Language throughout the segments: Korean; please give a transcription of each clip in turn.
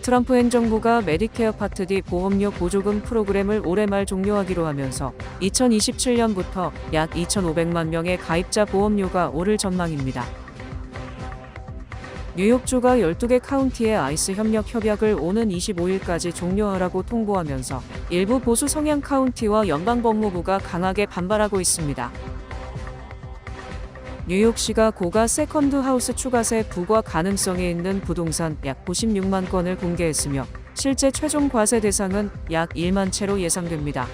트럼프 행정부가 메디케어 파트 D 보험료 보조금 프로그램을 올해 말 종료하기로 하면서 2027년부터 약 2,500만 명의 가입자 보험료가 오를 전망입니다. 뉴욕주가 12개 카운티의 아이스 협력 협약을 오는 25일까지 종료하라고 통보하면서 일부 보수 성향 카운티와 연방법무부가 강하게 반발하고 있습니다. 뉴욕시가 고가 세컨드 하우스 추가세 부과 가능성이 있는 부동산 약 96만 건을 공개했으며 실제 최종 과세 대상은 약 1만 채로 예상됩니다.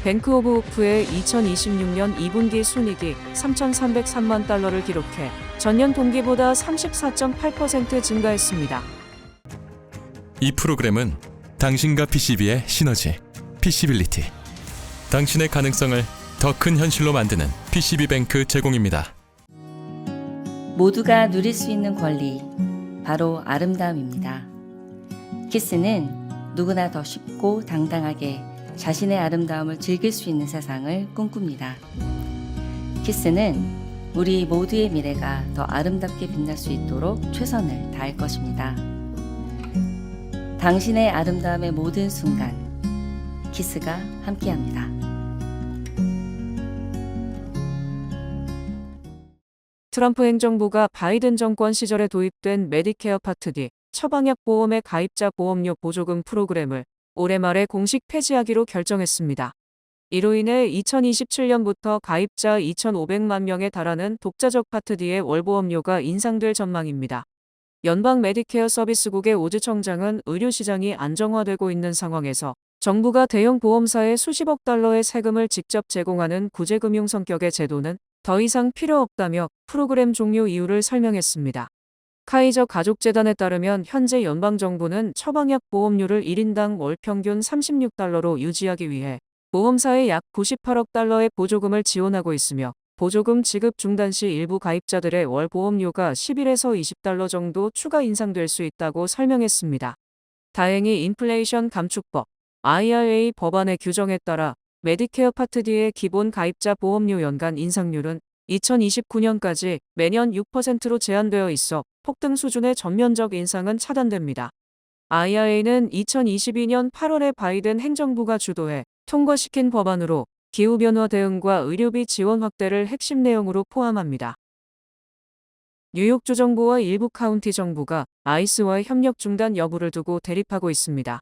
뱅크 오브 오프의 2026년 2분기 순이익이 3,303만 달러를 기록해 전년 동기보다 34.8% 증가했습니다. 이 프로그램은 당신과 PCB의 시너지, PC빌리티, 당신의 가능성을 더 큰 현실로 만드는 PCB뱅크 제공입니다. 모두가 누릴 수 있는 권리, 바로 아름다움입니다. 키스는 누구나 더 쉽고 당당하게 자신의 아름다움을 즐길 수 있는 세상을 꿈꿉니다. 키스는 우리 모두의 미래가 더 아름답게 빛날 수 있도록 최선을 다할 것입니다. 당신의 아름다움의 모든 순간, 키스가 함께합니다. 트럼프 행정부가 바이든 정권 시절에 도입된 메디케어 파트 D 처방약 보험의 가입자 보험료 보조금 프로그램을 올해 말에 공식 폐지하기로 결정했습니다. 이로 인해 2027년부터 가입자 2,500만 명에 달하는 독자적 파트 D의 월보험료가 인상될 전망입니다. 연방 메디케어 서비스국의 오즈 청장은 의료시장이 안정화되고 있는 상황에서 정부가 대형 보험사에 수십억 달러의 세금을 직접 제공하는 구제금융 성격의 제도는 더 이상 필요 없다며 프로그램 종료 이유를 설명했습니다. 카이저 가족재단에 따르면 현재 연방정부는 처방약 보험료를 1인당 월 평균 36달러로 유지하기 위해 보험사에 약 98억 달러의 보조금을 지원하고 있으며 보조금 지급 중단 시 일부 가입자들의 월 보험료가 11에서 20달러 정도 추가 인상될 수 있다고 설명했습니다. 다행히 인플레이션 감축법 IRA 법안의 규정에 따라 메디케어 파트 D의 기본 가입자 보험료 연간 인상률은 2029년까지 매년 6%로 제한되어 있어 폭등 수준의 전면적 인상은 차단됩니다. IRA는 2022년 8월에 바이든 행정부가 주도해 통과시킨 법안으로 기후변화 대응과 의료비 지원 확대를 핵심 내용으로 포함합니다. 뉴욕주 정부와 일부 카운티 정부가 아이스와의 협력 중단 여부를 두고 대립하고 있습니다.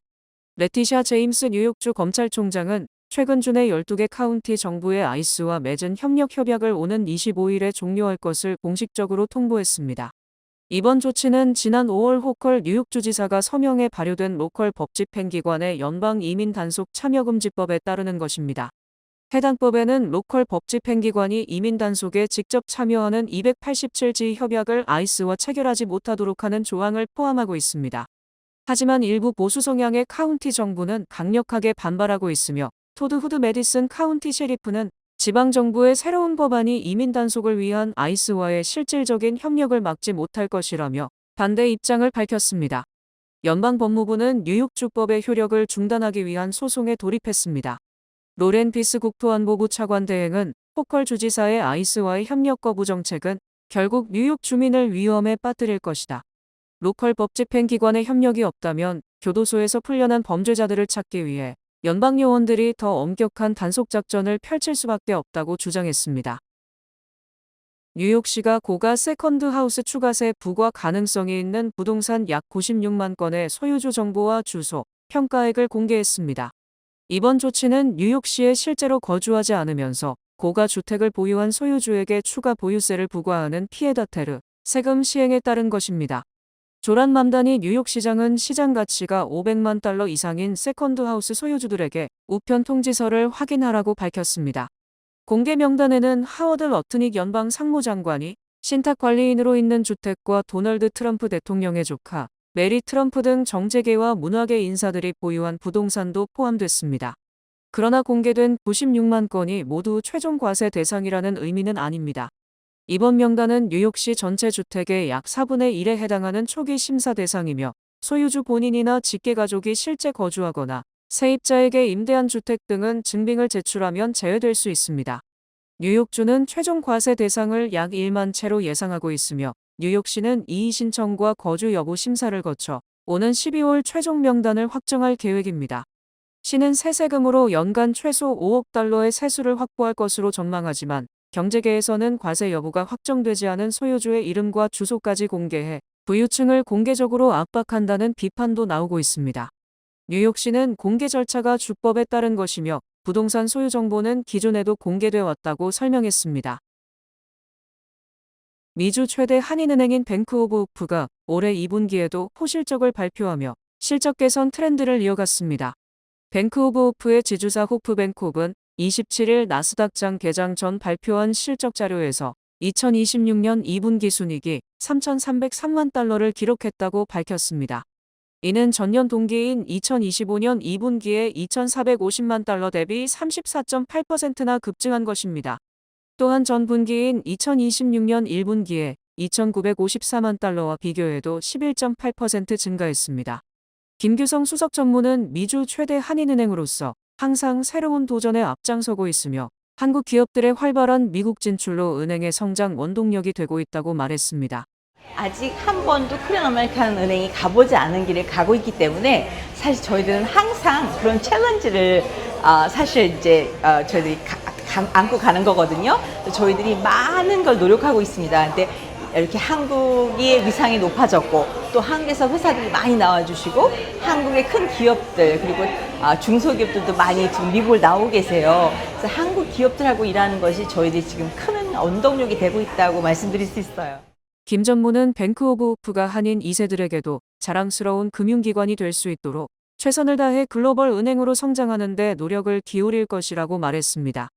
레티샤 제임스 뉴욕주 검찰총장은 최근 주내 12개 카운티 정부의 아이스와 맺은 협력 협약을 오는 25일에 종료할 것을 공식적으로 통보했습니다. 이번 조치는 지난 5월 호컬 뉴욕주지사가 서명해 발효된 로컬 법 집행기관의 연방 이민 단속 참여금지법에 따르는 것입니다. 해당 법에는 로컬 법 집행기관이 이민 단속에 직접 참여하는 287지 협약을 아이스와 체결하지 못하도록 하는 조항을 포함하고 있습니다. 하지만 일부 보수 성향의 카운티 정부는 강력하게 반발하고 있으며 토드 후드 메디슨 카운티 셰리프는 지방정부의 새로운 법안이 이민 단속을 위한 아이스와의 실질적인 협력을 막지 못할 것이라며 반대 입장을 밝혔습니다. 연방법무부는 뉴욕주법의 효력을 중단하기 위한 소송에 돌입했습니다. 로렌 피스 국토안보부 차관 대행은 호컬 주지사의 아이스와의 협력 거부 정책은 결국 뉴욕 주민을 위험에 빠뜨릴 것이다. 로컬 법 집행기관의 협력이 없다면 교도소에서 풀려난 범죄자들을 찾기 위해 연방 요원들이 더 엄격한 단속 작전을 펼칠 수밖에 없다고 주장했습니다. 뉴욕시가 고가 세컨드 하우스 추가세 부과 가능성이 있는 부동산 약 96만 건의 소유주 정보와 주소, 평가액을 공개했습니다. 이번 조치는 뉴욕시에 실제로 거주하지 않으면서 고가 주택을 보유한 소유주에게 추가 보유세를 부과하는 피에다테르 세금 시행에 따른 것입니다. 조란 맘다니 뉴욕시장은 시장 가치가 500만 달러 이상인 세컨드 하우스 소유주들에게 우편 통지서를 확인하라고 밝혔습니다. 공개 명단에는 하워드 러트닉 연방 상무장관이 신탁관리인으로 있는 주택과 도널드 트럼프 대통령의 조카, 메리 트럼프 등 정재계와 문화계 인사들이 보유한 부동산도 포함됐습니다. 그러나 공개된 96만 건이 모두 최종 과세 대상이라는 의미는 아닙니다. 이번 명단은 뉴욕시 전체 주택의 약 4분의 1에 해당하는 초기 심사 대상이며 소유주 본인이나 직계가족이 실제 거주하거나 세입자에게 임대한 주택 등은 증빙을 제출하면 제외될 수 있습니다. 뉴욕주는 최종 과세 대상을 약 1만 채로 예상하고 있으며 뉴욕시는 이의 신청과 거주 여부 심사를 거쳐 오는 12월 최종 명단을 확정할 계획입니다. 시는 새 세금으로 연간 최소 5억 달러의 세수를 확보할 것으로 전망하지만 경제계에서는 과세 여부가 확정되지 않은 소유주의 이름과 주소까지 공개해 부유층을 공개적으로 압박한다는 비판도 나오고 있습니다. 뉴욕시는 공개 절차가 주법에 따른 것이며 부동산 소유 정보는 기존에도 공개돼 왔다고 설명했습니다. 미주 최대 한인은행인 뱅크 오브 호프가 올해 2분기에도 호실적을 발표하며 실적 개선 트렌드를 이어갔습니다. 뱅크 오브 호프의 지주사 호프뱅크옵은 27일 나스닥장 개장 전 발표한 실적 자료에서 2026년 2분기 순이익이 3,303만 달러를 기록했다고 밝혔습니다. 이는 전년 동기인 2025년 2분기에 2,450만 달러 대비 34.8%나 급증한 것입니다. 또한 전 분기인 2026년 1분기에 2,954만 달러와 비교해도 11.8% 증가했습니다. 김규성 수석 전무는 미주 최대 한인은행으로서 항상 새로운 도전에 앞장서고 있으며 한국 기업들의 활발한 미국 진출로 은행의 성장 원동력이 되고 있다고 말했습니다. 아직 한 번도 코리안 아메리칸 은행이 가보지 않은 길을 가고 있기 때문에 사실 저희들은 항상 그런 챌린지를 사실 이제 저희들이 안고 가는 거거든요. 저희들이 많은 걸 노력하고 있습니다. 근데 이렇게 한국의 위상이 높아졌고 또 한국에서 회사들이 많이 나와주시고 한국의 큰 기업들 그리고 중소기업들도 많이 지금 미국을 나오고 계세요. 그래서 한국 기업들하고 일하는 것이 저희들이 지금 큰 원동력이 되고 있다고 말씀드릴 수 있어요. 김 전무는 뱅크 오브 호프가 한인 2세들에게도 자랑스러운 금융기관이 될 수 있도록 최선을 다해 글로벌 은행으로 성장하는 데 노력을 기울일 것이라고 말했습니다.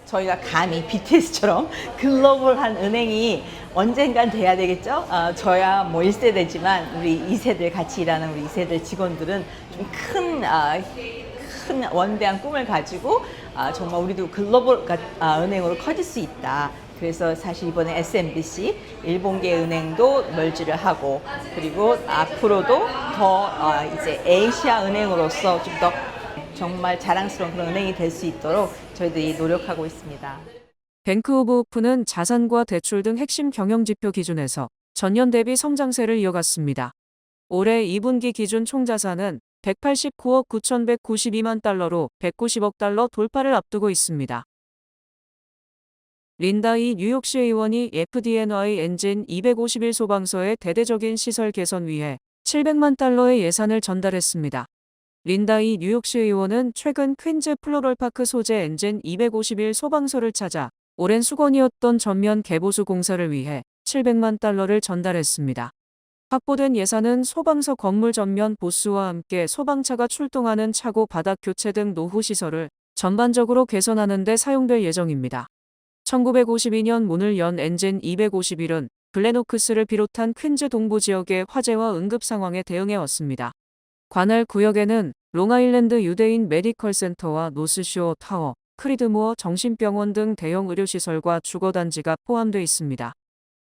저희가 감히 BTS처럼 글로벌한 은행이 언젠간 돼야 되겠죠? 저야 뭐 1세대지만 우리 2세들 같이 일하는 우리 2세대 직원들은 좀 큰 원대한 꿈을 가지고 정말 우리도 글로벌 은행으로 커질 수 있다. 그래서 사실 이번에 SMBC 일본계 은행도 멸지를 하고 그리고 앞으로도 더 이제 아시아 은행으로서 좀 더 정말 자랑스러운 그런 은행이 될 수 있도록 저희들이 노력하고 있습니다. 뱅크 오브 호프는 자산과 대출 등 핵심 경영지표 기준에서 전년 대비 성장세를 이어갔습니다. 올해 2분기 기준 총자산은 189억 9,192만 달러로 190억 달러 돌파를 앞두고 있습니다. 린다 이 뉴욕시 의원이 FDNY 엔진 251 소방서의 대대적인 시설 개선 위해 700만 달러의 예산을 전달했습니다. 린다 이 뉴욕시 의원은 최근 퀸즈 플로럴파크 소재 엔진 251 소방서를 찾아 오랜 수건이었던 전면 개보수 공사를 위해 700만 달러를 전달했습니다. 확보된 예산은 소방서 건물 전면 보수와 함께 소방차가 출동하는 차고 바닥 교체 등 노후 시설을 전반적으로 개선하는 데 사용될 예정입니다. 1952년 문을 연 엔진 251은 글렌오크스를 비롯한 퀸즈 동부 지역의 화재와 응급 상황에 대응해왔습니다. 관할 구역에는 롱아일랜드 유대인 메디컬 센터와 노스쇼어 타워, 크리드모어 정신병원 등 대형 의료시설과 주거단지가 포함되어 있습니다.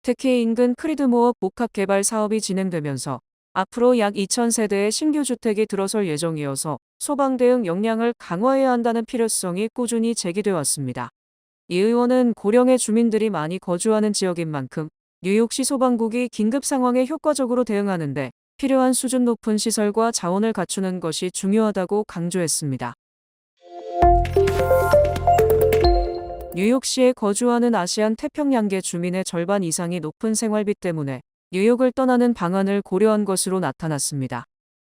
특히 인근 크리드모어 복합 개발 사업이 진행되면서 앞으로 약 2,000세대의 신규 주택이 들어설 예정이어서 소방 대응 역량을 강화해야 한다는 필요성이 꾸준히 제기되어 왔습니다. 이 의원은 고령의 주민들이 많이 거주하는 지역인 만큼 뉴욕시 소방국이 긴급 상황에 효과적으로 대응하는 데 필요한 수준 높은 시설과 자원을 갖추는 것이 중요하다고 강조했습니다. 뉴욕시에 거주하는 아시안 태평양계 주민의 절반 이상이 높은 생활비 때문에 뉴욕을 떠나는 방안을 고려한 것으로 나타났습니다.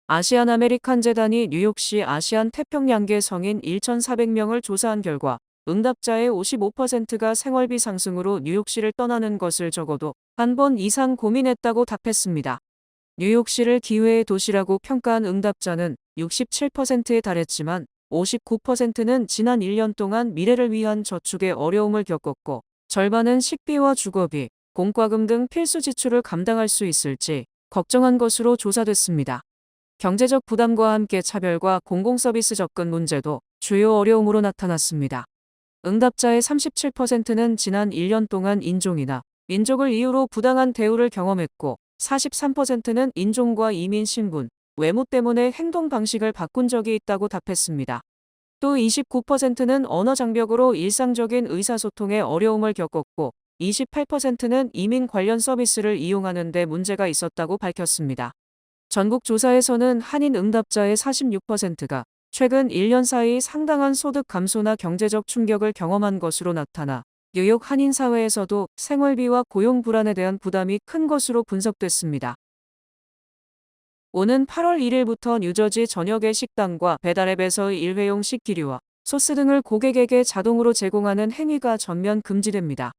아시안 아메리칸 재단이 뉴욕시 아시안 태평양계 성인 1,400명을 조사한 결과 응답자의 55%가 생활비 상승으로 뉴욕시를 떠나는 것을 적어도 한 번 이상 고민했다고 답했습니다. 뉴욕시를 기회의 도시라고 평가한 응답자는 67%에 달했지만 59%는 지난 1년 동안 미래를 위한 저축에 어려움을 겪었고 절반은 식비와 주거비, 공과금 등 필수 지출을 감당할 수 있을지 걱정한 것으로 조사됐습니다. 경제적 부담과 함께 차별과 공공서비스 접근 문제도 주요 어려움으로 나타났습니다. 응답자의 37%는 지난 1년 동안 인종이나 민족을 이유로 부당한 대우를 경험했고 43%는 인종과 이민 신분, 외모 때문에 행동 방식을 바꾼 적이 있다고 답했습니다. 또 29%는 언어 장벽으로 일상적인 의사소통에 어려움을 겪었고 28%는 이민 관련 서비스를 이용하는 데 문제가 있었다고 밝혔습니다. 전국 조사에서는 한인 응답자의 46%가 최근 1년 사이 상당한 소득 감소나 경제적 충격을 경험한 것으로 나타나 뉴욕 한인 사회에서도 생활비와 고용 불안에 대한 부담이 큰 것으로 분석됐습니다. 오는 8월 1일부터 뉴저지 전역의 식당과 배달앱에서의 일회용 식기류와 소스 등을 고객에게 자동으로 제공하는 행위가 전면 금지됩니다.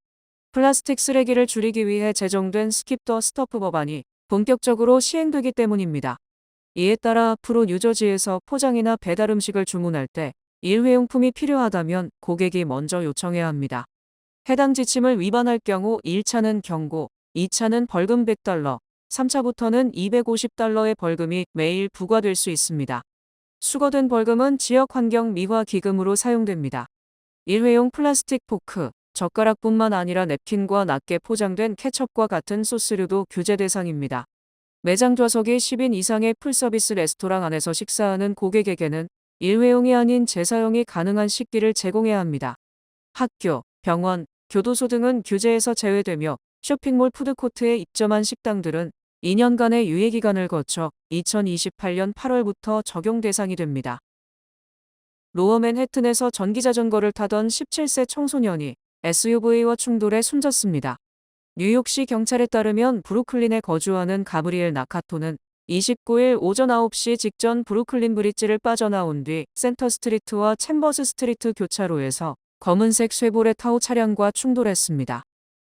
플라스틱 쓰레기를 줄이기 위해 제정된 스킵 더 스터프 법안이 본격적으로 시행되기 때문입니다. 이에 따라 앞으로 뉴저지에서 포장이나 배달 음식을 주문할 때 일회용품이 필요하다면 고객이 먼저 요청해야 합니다. 해당 지침을 위반할 경우 1차는 경고, 2차는 벌금 $100, 3차부터는 $250의 벌금이 매일 부과될 수 있습니다. 수거된 벌금은 지역환경 미화 기금으로 사용됩니다. 일회용 플라스틱 포크, 젓가락뿐만 아니라 냅킨과 낮게 포장된 케첩과 같은 소스류도 규제 대상입니다. 매장 좌석이 10인 이상의 풀서비스 레스토랑 안에서 식사하는 고객에게는 일회용이 아닌 재사용이 가능한 식기를 제공해야 합니다. 학교, 병원, 교도소 등은 규제에서 제외되며 쇼핑몰 푸드코트에 입점한 식당들은 2년간의 유예기간을 거쳐 2028년 8월부터 적용 대상이 됩니다. 로어 맨해튼에서 전기자전거를 타던 17세 청소년이 SUV와 충돌해 숨졌습니다. 뉴욕시 경찰에 따르면 브루클린에 거주하는 가브리엘 나카토는 29일 오전 9시 직전 브루클린 브릿지를 빠져나온 뒤 센터 스트리트와 챔버스 스트리트 교차로에서 검은색 쉐보레 타호 차량과 충돌했습니다.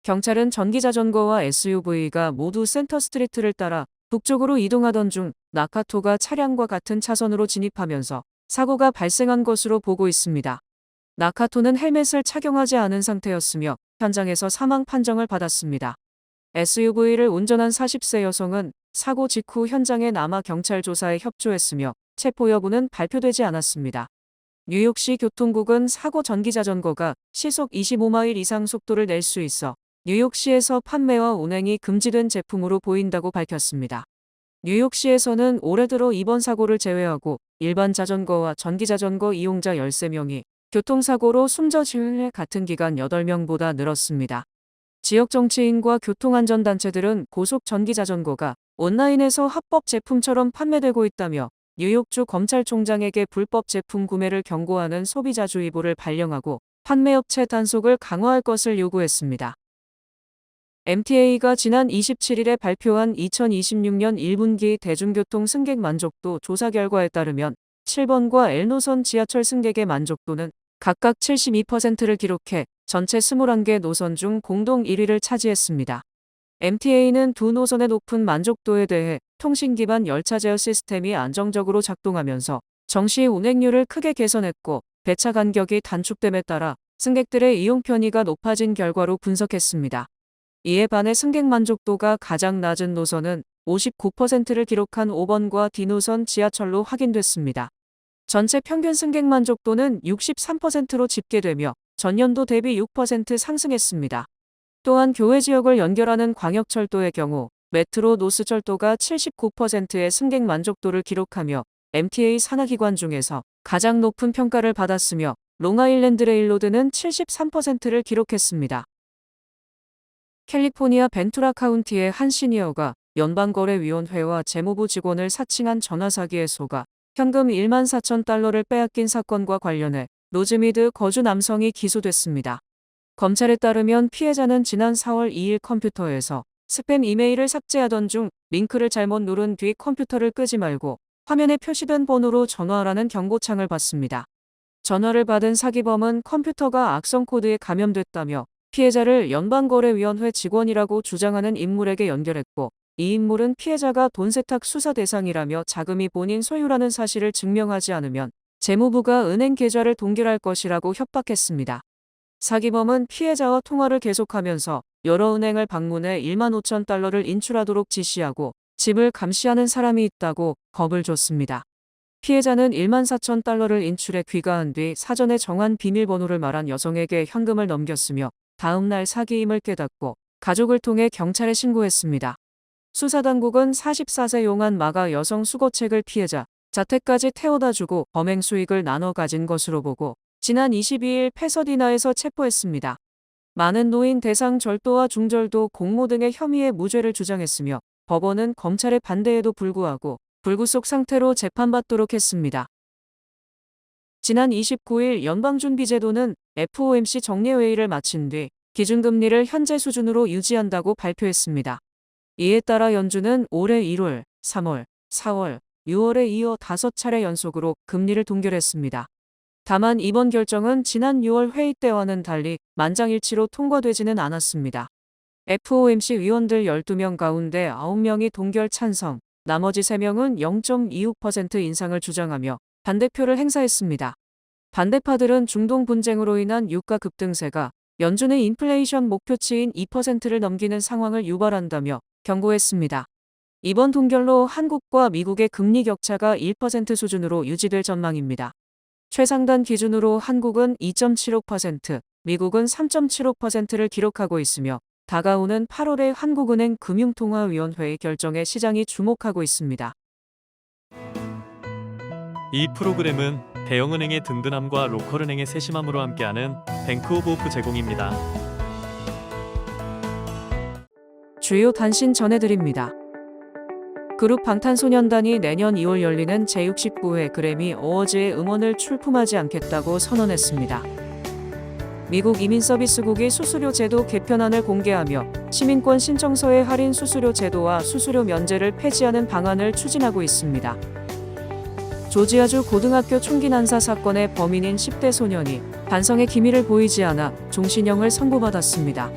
경찰은 전기자전거와 SUV가 모두 센터 스트리트를 따라 북쪽으로 이동하던 중 나카토가 차량과 같은 차선으로 진입하면서 사고가 발생한 것으로 보고 있습니다. 나카토는 헬멧을 착용하지 않은 상태였으며 현장에서 사망 판정을 받았습니다. SUV를 운전한 40세 여성은 사고 직후 현장에 남아 경찰 조사에 협조했으며 체포 여부는 발표되지 않았습니다. 뉴욕시 교통국은 사고 전기자전거가 시속 25마일 이상 속도를 낼 수 있어 뉴욕시에서 판매와 운행이 금지된 제품으로 보인다고 밝혔습니다. 뉴욕시에서는 올해 들어 이번 사고를 제외하고 일반 자전거와 전기자전거 이용자 13명이 교통사고로 숨져지는 같은 기간 8명보다 늘었습니다. 지역 정치인과 교통안전단체들은 고속 전기자전거가 온라인에서 합법 제품처럼 판매되고 있다며 뉴욕주 검찰총장에게 불법 제품 구매를 경고하는 소비자주의보를 발령하고 판매업체 단속을 강화할 것을 요구했습니다. MTA가 지난 27일에 발표한 2026년 1분기 대중교통 승객 만족도 조사 결과에 따르면 7번과 L노선 지하철 승객의 만족도는 각각 72%를 기록해 전체 21개 노선 중 공동 1위를 차지했습니다. MTA는 두 노선의 높은 만족도에 대해 통신 기반 열차 제어 시스템이 안정적으로 작동하면서 정시 운행률을 크게 개선했고 배차 간격이 단축됨에 따라 승객들의 이용 편의가 높아진 결과로 분석했습니다. 이에 반해 승객 만족도가 가장 낮은 노선은 59%를 기록한 5번과 D노선 지하철로 확인됐습니다. 전체 평균 승객 만족도는 63%로 집계되며 전년도 대비 6% 상승했습니다. 또한 교외 지역을 연결하는 광역철도의 경우 메트로 노스철도가 79%의 승객 만족도를 기록하며 MTA 산하기관 중에서 가장 높은 평가를 받았으며 롱아일랜드 레일로드는 73%를 기록했습니다. 캘리포니아 벤투라 카운티의 한 시니어가 연방거래위원회와 재무부 직원을 사칭한 전화사기에 속아 현금 14,000달러를 빼앗긴 사건과 관련해 로즈미드 거주 남성이 기소됐습니다. 검찰에 따르면 피해자는 지난 4월 2일 컴퓨터에서 스팸 이메일을 삭제하던 중 링크를 잘못 누른 뒤 컴퓨터를 끄지 말고 화면에 표시된 번호로 전화하라는 경고창을 받습니다. 전화를 받은 사기범은 컴퓨터가 악성 코드에 감염됐다며 피해자를 연방거래위원회 직원이라고 주장하는 인물에게 연결했고 이 인물은 피해자가 돈 세탁 수사 대상이라며 자금이 본인 소유라는 사실을 증명하지 않으면 재무부가 은행 계좌를 동결할 것이라고 협박했습니다. 사기범은 피해자와 통화를 계속하면서 여러 은행을 방문해 15,000달러를 인출하도록 지시하고 집을 감시하는 사람이 있다고 겁을 줬습니다. 피해자는 14,000달러를 인출해 귀가한 뒤 사전에 정한 비밀번호를 말한 여성에게 현금을 넘겼으며 다음 날 사기임을 깨닫고 가족을 통해 경찰에 신고했습니다. 수사당국은 44세 용한 마가 여성 수거책을 피해자 자택까지 태워다 주고 범행 수익을 나눠 가진 것으로 보고 지난 22일 패서디나에서 체포했습니다. 많은 노인 대상 절도와 중절도, 공모 등의 혐의의 무죄를 주장했으며 법원은 검찰의 반대에도 불구하고 불구속 상태로 재판받도록 했습니다. 지난 29일 연방준비제도는 FOMC 정례회의를 마친 뒤 기준금리를 현재 수준으로 유지한다고 발표했습니다. 이에 따라 연준은 올해 1월, 3월, 4월, 6월에 이어 5차례 연속으로 금리를 동결했습니다. 다만 이번 결정은 지난 6월 회의 때와는 달리 만장일치로 통과되지는 않았습니다. FOMC 위원들 12명 가운데 9명이 동결 찬성, 나머지 3명은 0.26% 인상을 주장하며 반대표를 행사했습니다. 반대파들은 중동 분쟁으로 인한 유가 급등세가 연준의 인플레이션 목표치인 2%를 넘기는 상황을 유발한다며 경고했습니다. 이번 동결로 한국과 미국의 금리 격차가 1% 수준으로 유지될 전망입니다. 최상단 기준으로 한국은 2.75%, 미국은 3.75%를 기록하고 있으며 다가오는 8월의 한국은행 금융통화위원회의 결정에 시장이 주목하고 있습니다. 이 프로그램은 대형은행의 든든함과 로컬은행의 세심함으로 함께하는 뱅크 오브 오프 제공입니다. 주요 단신 전해드립니다. 그룹 방탄소년단이 내년 2월 열리는 제69회 그래미 어워즈에 음원을 출품하지 않겠다고 선언했습니다. 미국 이민서비스국이 수수료 제도 개편안을 공개하며 시민권 신청서의 할인 수수료 제도와 수수료 면제를 폐지하는 방안을 추진하고 있습니다. 조지아주 고등학교 총기 난사 사건의 범인인 10대 소년이 반성의 기미를 보이지 않아 종신형을 선고받았습니다.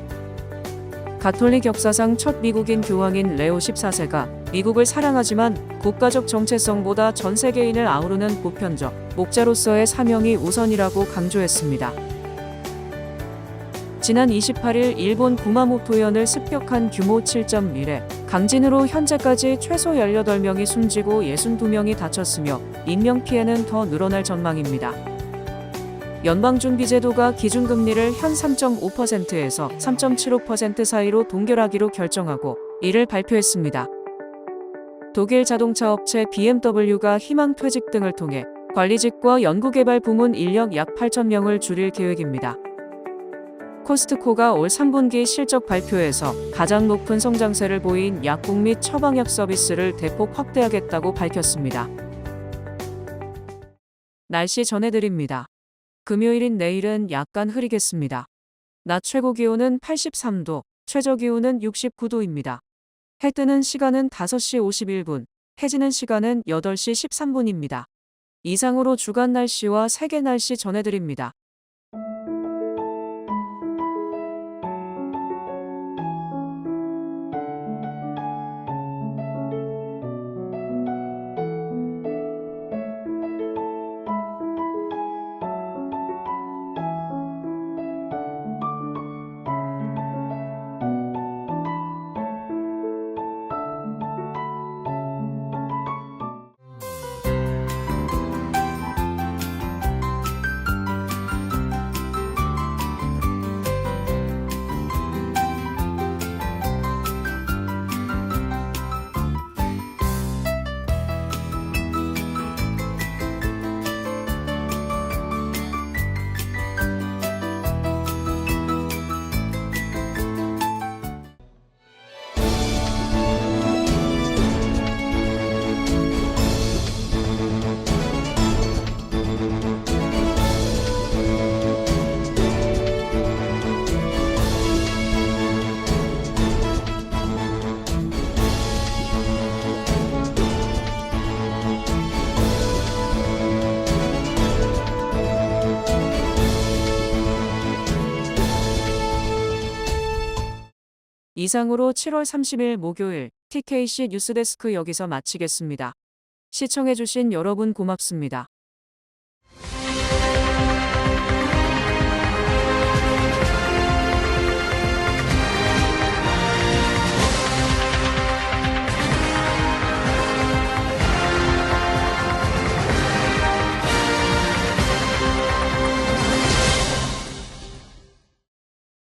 가톨릭 역사상 첫 미국인 교황인 레오 14세가 미국을 사랑하지만 국가적 정체성보다 전 세계인을 아우르는 보편적 목자로서의 사명이 우선이라고 강조했습니다. 지난 28일 일본 구마모토현을 습격한 규모 7.1의 강진으로 현재까지 최소 18명이 숨지고 62명이 다쳤으며 인명피해는 더 늘어날 전망입니다. 연방준비제도가 기준금리를 현 3.5%에서 3.75% 사이로 동결하기로 결정하고 이를 발표했습니다. 독일 자동차 업체 BMW가 희망퇴직 등을 통해 관리직과 연구개발 부문 인력 약 8,000명을 줄일 계획입니다. 코스트코가 올 3분기 실적 발표에서 가장 높은 성장세를 보인 약국 및 처방약 서비스를 대폭 확대하겠다고 밝혔습니다. 날씨 전해드립니다. 금요일인 내일은 약간 흐리겠습니다. 낮 최고 기온은 83도, 최저 기온은 69도입니다. 해 뜨는 시간은 5시 51분, 해 지는 시간은 8시 13분입니다. 이상으로 주간 날씨와 세계 날씨 전해드립니다. 이상으로 7월 30일 목요일 TKC 뉴스데스크 여기서 마치겠습니다. 시청해주신 여러분 고맙습니다.